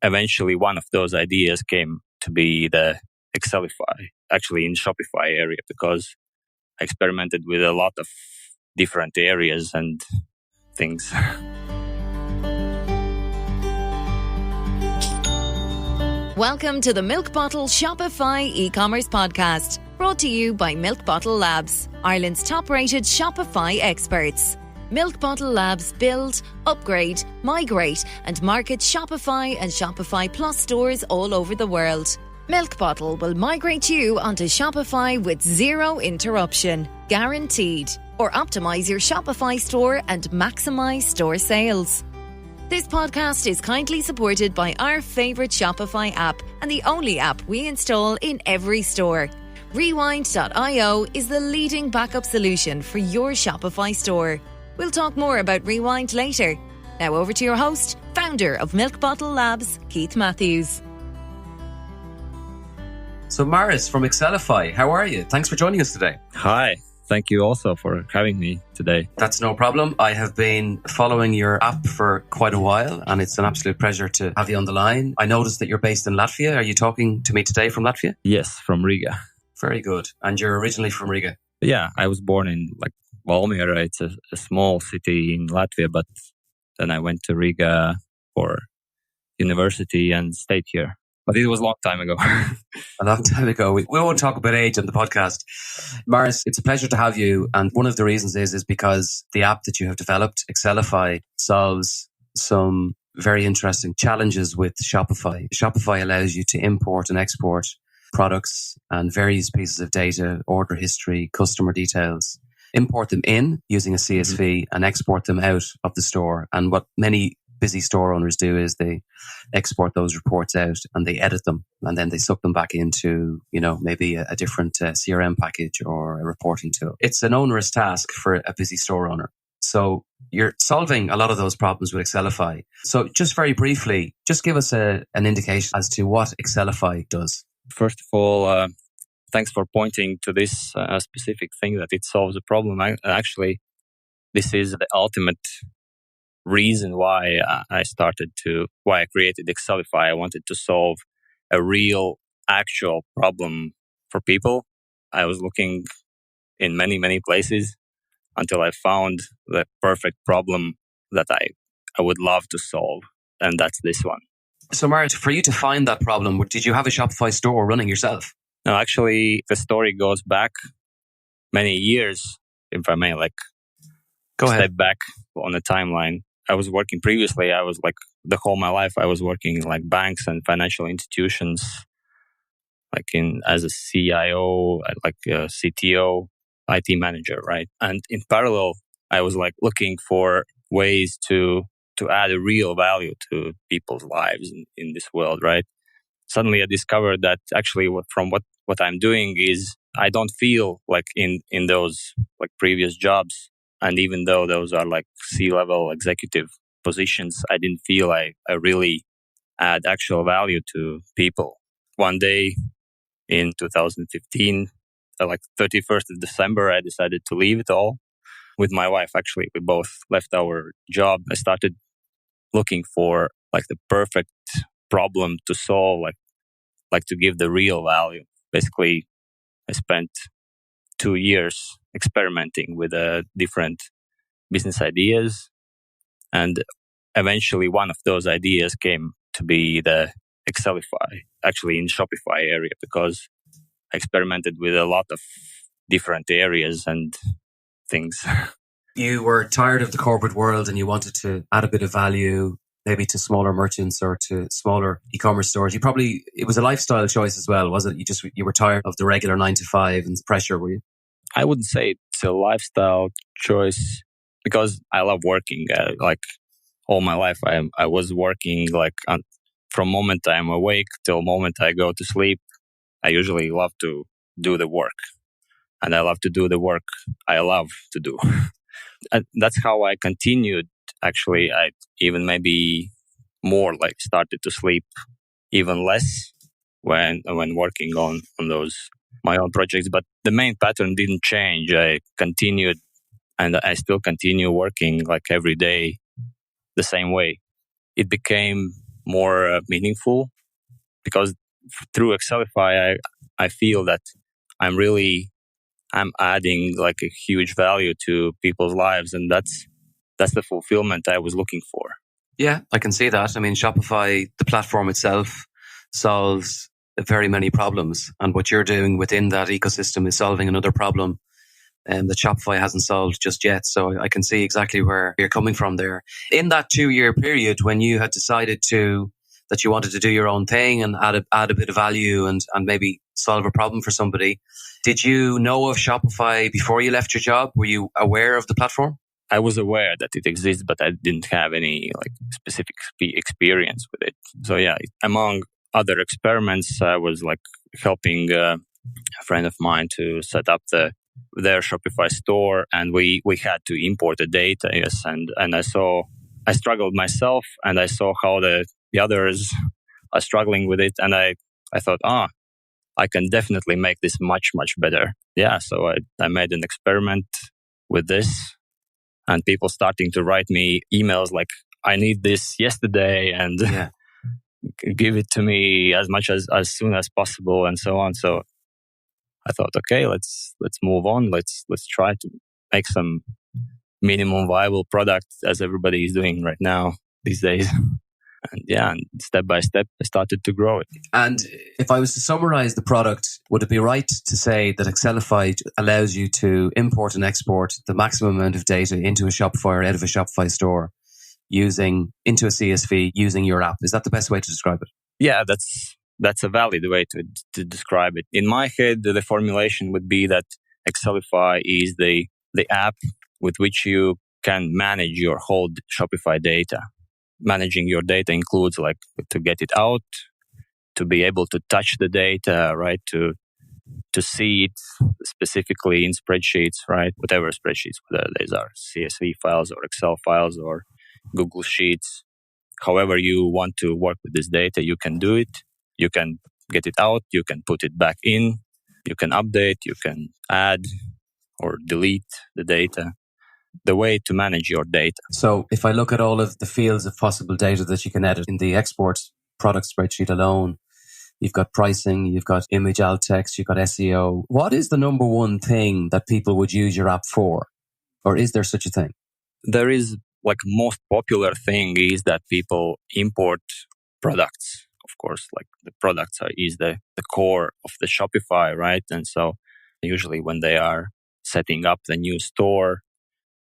eventually one of those ideas came to be the Excelify, actually in Shopify area, because I experimented with a lot of different areas and things. Welcome to the Milk Bottle Shopify e-commerce podcast, brought to you by Milk Bottle Labs, Ireland's top-rated Shopify experts. Milk Bottle Labs build, upgrade, migrate and market Shopify and Shopify Plus stores all over the world. Milk Bottle will migrate you onto Shopify with zero interruption, guaranteed, or optimize your Shopify store and maximize store sales. This podcast is kindly supported by our favourite Shopify app and the only app we install in every store. Rewind.io is the leading backup solution for your Shopify store. We'll talk more about Rewind later. Now over to your host, founder of Milk Bottle Labs, Keith Matthews. So Maris from Excelify, how are you? Thanks for joining us today. Hi. Thank you also for having me today. That's no problem. I have been following your app for quite a while, and it's an absolute pleasure to have you on the line. I noticed that you're based in Latvia. Are you talking to me today from Latvia? Yes, from Riga. Very good. And you're originally from Riga? Yeah, I was born in Valmiera. It's a small city in Latvia, but then I went to Riga for university and stayed here. But it was a long time ago. A long time ago. We won't talk about age on the podcast. Maris, it's a pleasure to have you. And one of the reasons is because the app that you have developed, Excelify, solves some very interesting challenges with Shopify. Shopify allows you to import and export products and various pieces of data, order history, customer details, import them in using a CSV and export them out of the store. And what many busy store owners do is they export those reports out and they edit them and then they suck them back into, maybe a different CRM package or a reporting tool. It's an onerous task for a busy store owner. So you're solving a lot of those problems with Excelify. So just very briefly, just give us an indication as to what Excelify does. First of all, thanks for pointing to this specific thing that it solves a problem. Actually, this is the ultimate reason why I created Excelify. I wanted to solve a real, actual problem for people. I was looking in many, many places until I found the perfect problem that I would love to solve. And that's this one. So Maris, for you to find that problem, did you have a Shopify store running yourself? No, actually, the story goes back many years, if I may, step back on the timeline. I was working previously. I was the whole my life, I was working in banks and financial institutions, as a CIO, a CTO, IT manager, right? And in parallel, I was looking for ways to add a real value to people's lives in this world, right? Suddenly I discovered that actually from what I'm doing is I don't feel in those previous jobs. And even though those are C-level executive positions, I didn't feel I really add actual value to people. One day in 2015, 31st of December, I decided to leave it all. With my wife, actually, we both left our job. I started looking for the perfect problem to solve, to give the real value. Basically, I spent 2 years experimenting with different business ideas. And eventually one of those ideas came to be the Excelify, actually in Shopify area, because I experimented with a lot of different areas and things. You were tired of the corporate world and you wanted to add a bit of value, maybe to smaller merchants or to smaller e-commerce stores. It was a lifestyle choice as well, was it? You were tired of the regular 9 to 5 and pressure, were you? I wouldn't say it's a lifestyle choice because I love working. All my life, I was working from moment I'm awake till moment I go to sleep. I usually love to do the work, and I love to do the work I love to do. And that's how I continued. Actually, I even maybe more started to sleep even less when working on those my own projects. But the main pattern didn't change. I continued, and I still continue working every day the same way. It became more meaningful, because through Excelify, I feel that I'm adding like a huge value to people's lives, and that's the fulfillment I was looking for. Yeah, I can see that. I mean, Shopify, the platform itself, solves very many problems, and what you're doing within that ecosystem is solving another problem that Shopify hasn't solved just yet. So I can see exactly where you're coming from there. In that 2-year period, when you had decided that you wanted to do your own thing and add a bit of value and maybe solve a problem for somebody, did you know of Shopify before you left your job? Were you aware of the platform? I was aware that it exists, but I didn't have any like specific experience with it. So yeah, among other experiments, I was like helping a friend of mine to set up their Shopify store, and we had to import the data. Yes, and I struggled myself, and I saw how the others are struggling with it, and I thought, I can definitely make this much, much better. Yeah, so I made an experiment with this, and people starting to write me emails like, I need this yesterday, and give it to me as soon as possible, and so on. So I thought, okay, let's move on. Let's try to make some minimum viable product, as everybody is doing right now these days. And step by step, I started to grow it. And if I was to summarize the product, would it be right to say that Excelify allows you to import and export the maximum amount of data into a Shopify or out of a Shopify store into a CSV using your app? Is that the best way to describe it? Yeah, that's a valid way to describe it. In my head, the formulation would be that Excelify is the app with which you can manage your whole Shopify data. Managing your data includes like to get it out, to be able to touch the data, right? To see it specifically in spreadsheets, right? Whatever spreadsheets, whether these are CSV files or Excel files or Google Sheets. However you want to work with this data, you can do it. You can get it out. You can put it back in. You can update. You can add or delete the data. The way to manage your data. So if I look at all of the fields of possible data that you can edit in the export product spreadsheet alone, you've got pricing, you've got image alt text, you've got SEO. What is the number one thing that people would use your app for? Or is there such a thing? There is like most popular thing is that people import products. Of course, like the products is the core of the Shopify, right? And so usually when they are setting up the new store,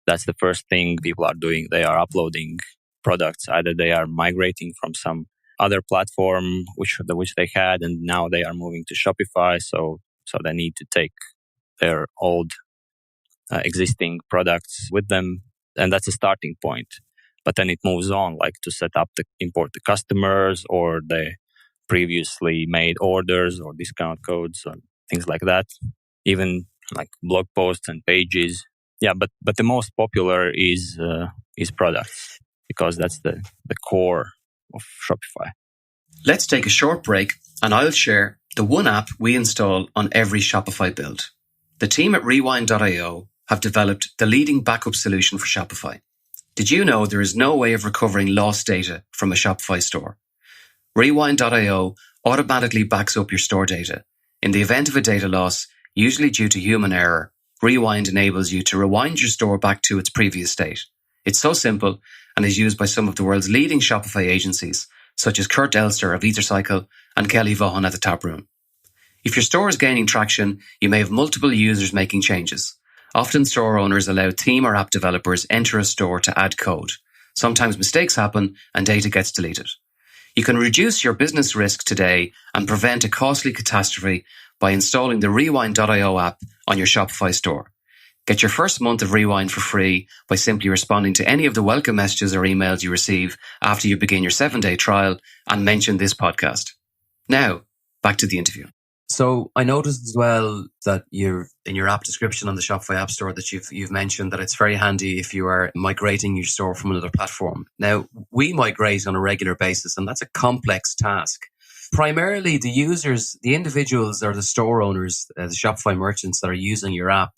that's the first thing people are doing. They are uploading products. Either they are migrating from some other platform which they had, and now they are moving to Shopify. So they need to take their old existing products with them, and that's a starting point. But then it moves on, like to set up import the customers or the previously made orders or discount codes or things like that. Even like blog posts and pages. Yeah, but the most popular is products, because that's the core of Shopify. Let's take a short break, and I'll share the one app we install on every Shopify build. The team at Rewindio have developed the leading backup solution for Shopify. Did you know there is no way of recovering lost data from a Shopify store? Rewindio automatically backs up your store data. In the event of a data loss, usually due to human error, Rewind enables you to rewind your store back to its previous state. It's so simple and is used by some of the world's leading Shopify agencies, such as Kurt Elster of EtherCycle and Kelly Vaughan at the Taproom. If your store is gaining traction, you may have multiple users making changes. Often store owners allow team or app developers enter a store to add code. Sometimes mistakes happen and data gets deleted. You can reduce your business risk today and prevent a costly catastrophe by installing the Rewindio app on your Shopify store. Get your first month of Rewind for free by simply responding to any of the welcome messages or emails you receive after you begin your 7-day trial and mention this podcast. Now, back to the interview. So I noticed as well that in your app description on the Shopify App Store that you've mentioned that it's very handy if you are migrating your store from another platform. Now, we migrate on a regular basis, and that's a complex task. Primarily, the users, the individuals or the store owners, the Shopify merchants that are using your app,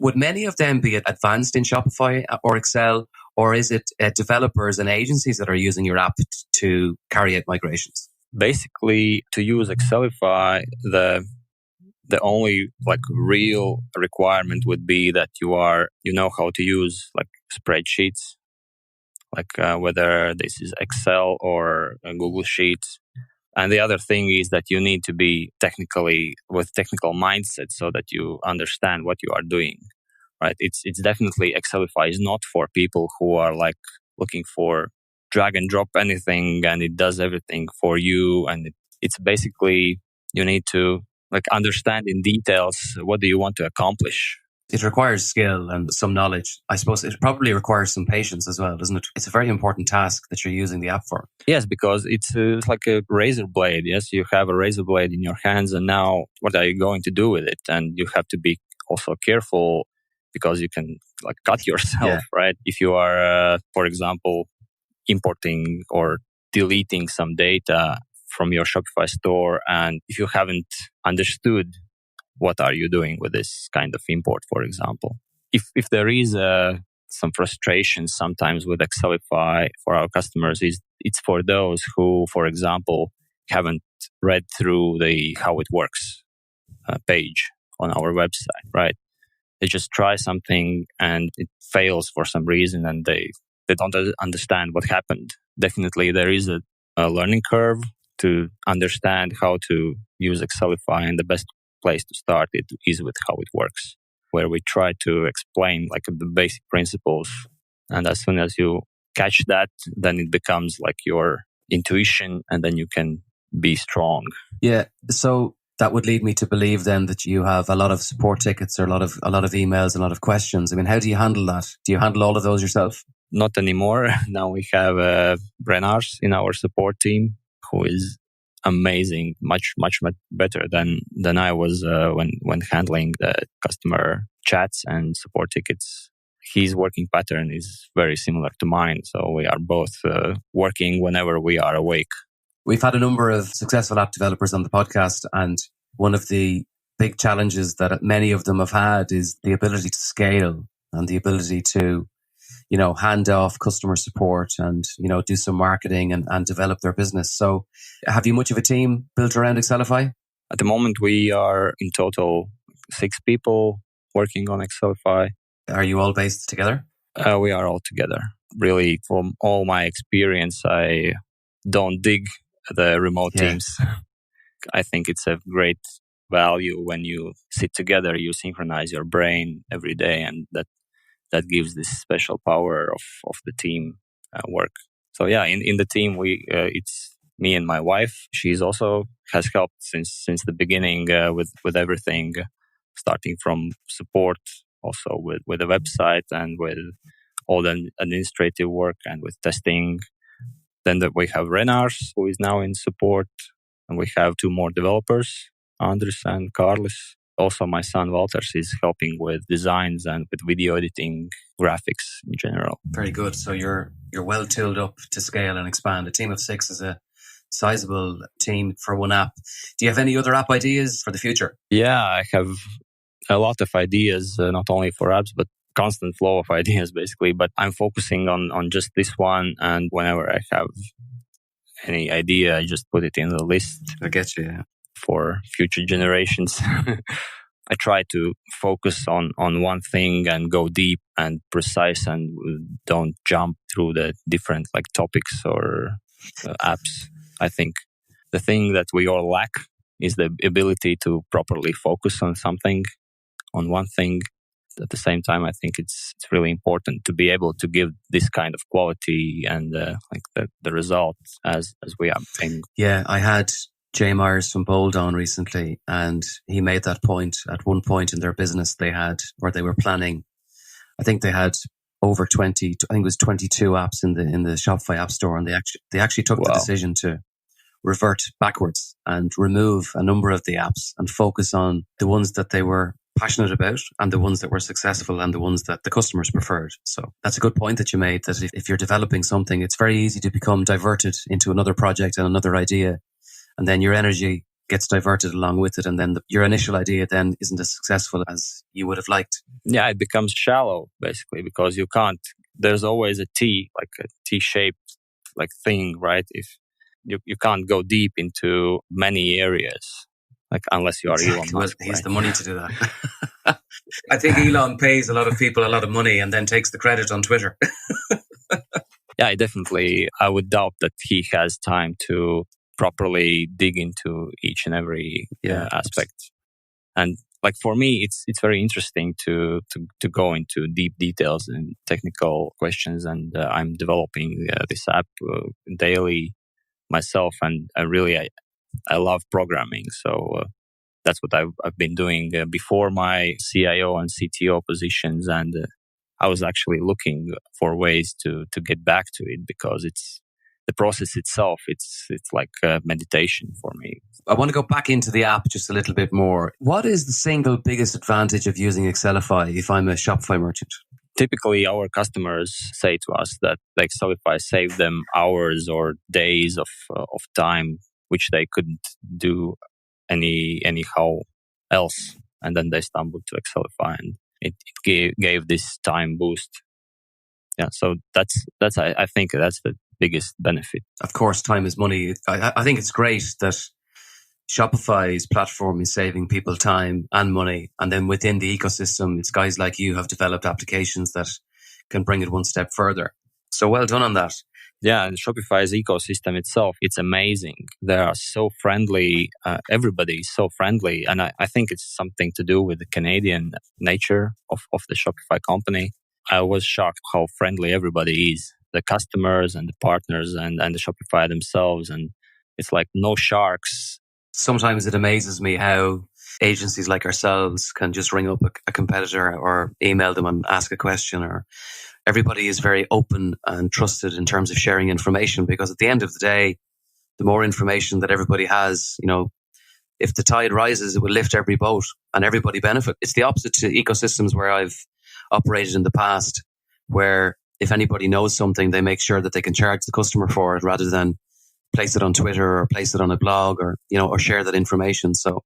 would many of them be advanced in Shopify or Excel, Or is it developers and agencies that are using your app to carry out migrations? Basically, to use Excelify, the only like real requirement would be that you know how to use like spreadsheets, like whether this is Excel or Google Sheets. And the other thing is that you need to be with technical mindset so that you understand what you are doing, right? It's definitely Excelify is not for people who are like looking for drag and drop anything and it does everything for you. And it's basically, you need to like understand in details what do you want to accomplish. It requires skill and some knowledge. I suppose it probably requires some patience as well, doesn't it? It's a very important task that you're using the app for. Yes, because it's like a razor blade. Yes, you have a razor blade in your hands and now what are you going to do with it? And you have to be also careful because you can like cut yourself, right? If you are, for example, importing or deleting some data from your Shopify store and if you haven't understood what are you doing with this kind of import, for example. If there is some frustration sometimes with Excelify for our customers, it's for those who, for example, haven't read through the how it works page on our website, right? They just try something and it fails for some reason and they don't understand what happened. Definitely there is a learning curve to understand how to use Excelify, and the best place to start it is with how it works, where we try to explain like the basic principles. And as soon as you catch that, then it becomes like your intuition and then you can be strong. Yeah. So that would lead me to believe then that you have a lot of support tickets or a lot of emails, a lot of questions. I mean, how do you handle that? Do you handle all of those yourself? Not anymore. Now we have Renars in our support team who is amazing, much better than I was when handling the customer chats and support tickets. His working pattern is very similar to mine, so we are both working whenever we are awake. We've had a number of successful app developers on the podcast, and one of the big challenges that many of them have had is the ability to scale and the ability to, hand off customer support and, do some marketing and develop their business. So have you much of a team built around Excelify? At the moment, we are in total 6 people working on Excelify. Are you all based together? We are all together. Really, from all my experience, I don't dig the remote teams. I think it's a great value when you sit together, you synchronize your brain every day, and that gives this special power of the team work. So yeah, in the team, it's me and my wife. She's also has helped since the beginning with everything, starting from support, also with the website and with all the administrative work and with testing. Then we have Renars, who is now in support, and we have 2 more developers, Andres and Carlos. Also, my son Walters is helping with designs and with video editing, graphics in general. Very good. So you're well tooled up to scale and expand. A team of 6 is a sizable team for one app. Do you have any other app ideas for the future? Yeah, I have a lot of ideas, not only for apps, but constant flow of ideas, basically. But I'm focusing on just this one. And whenever I have any idea, I just put it in the list. I get you, yeah. For future generations. I try to focus on one thing and go deep and precise and don't jump through the different like topics or apps. I think the thing that we all lack is the ability to properly focus on something, on one thing. At the same time, I think it's really important to be able to give this kind of quality and the result as we are aiming. Yeah, I had Jay Myers from Bold on recently, and he made that point. At one point in their business, they were planning, I think they had over 20, I think it was 22 apps in the Shopify App Store, and they actually took the decision to revert backwards and remove a number of the apps and focus on the ones that they were passionate about and the ones that were successful and the ones that the customers preferred. So that's a good point that you made, that if you're developing something, it's very easy to become diverted into another project and another idea, and then your energy gets diverted along with it, and then your initial idea then isn't as successful as you would have liked. Yeah, it becomes shallow, basically, because you can't there's always a T, like a T-shaped like thing, right? If you can't go deep into many areas, like unless you are Elon Musk. Well, he's right? the money to do that. I think Elon pays a lot of people a lot of money and then takes the credit on Twitter. Yeah, I would doubt that he has time to properly dig into each and every aspect. And like for me, it's very interesting to go into deep details and technical questions. And I'm developing this app daily myself, and I love programming. So that's what I've been doing before my CIO and CTO positions, and I was actually looking for ways to get back to it, because it's the process itself. It's like meditation for me. I want to go back into the app just a little bit more. What is the single biggest advantage of using Excelify if I'm a Shopify merchant? Typically, our customers say to us that Excelify saved them hours or days of time, which they couldn't do anyhow else. And then they stumbled to Excelify, and it gave this time boost. Yeah, so that's I think that's the biggest benefit. Of course, time is money. I think it's great that Shopify's platform is saving people time and money. And then within the ecosystem, it's guys like you have developed applications that can bring it one step further. So well done on that. Yeah, and Shopify's ecosystem itself, it's amazing. They are so friendly. Everybody is so friendly. And I think it's something to do with the Canadian nature of the Shopify company. I was shocked how friendly everybody is. The customers and the partners and the Shopify themselves. And it's like no sharks. Sometimes it amazes me how agencies like ourselves can just ring up a competitor or email them and ask a question. Or everybody is very open and trusted in terms of sharing information, because at the end of the day, the more information that everybody has, if the tide rises, it will lift every boat and everybody benefit. It's the opposite to ecosystems where I've operated in the past, where if anybody knows something, they make sure that they can charge the customer for it rather than place it on Twitter or place it on a blog or share that information. So,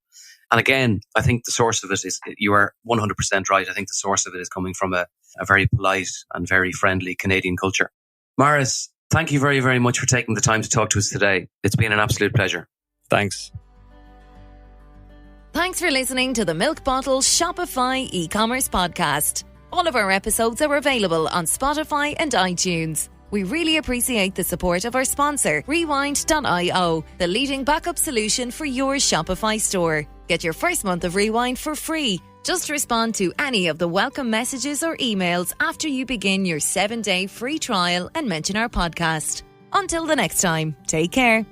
and again, I think the source of it is, you are 100% right. I think the source of it is coming from a very polite and very friendly Canadian culture. Maris, thank you very, very much for taking the time to talk to us today. It's been an absolute pleasure. Thanks. Thanks for listening to the Milk Bottle Shopify e-commerce podcast. All of our episodes are available on Spotify and iTunes. We really appreciate the support of our sponsor, Rewind.io, the leading backup solution for your Shopify store. Get your first month of Rewind for free. Just respond to any of the welcome messages or emails after you begin your 7-day free trial and mention our podcast. Until the next time, take care.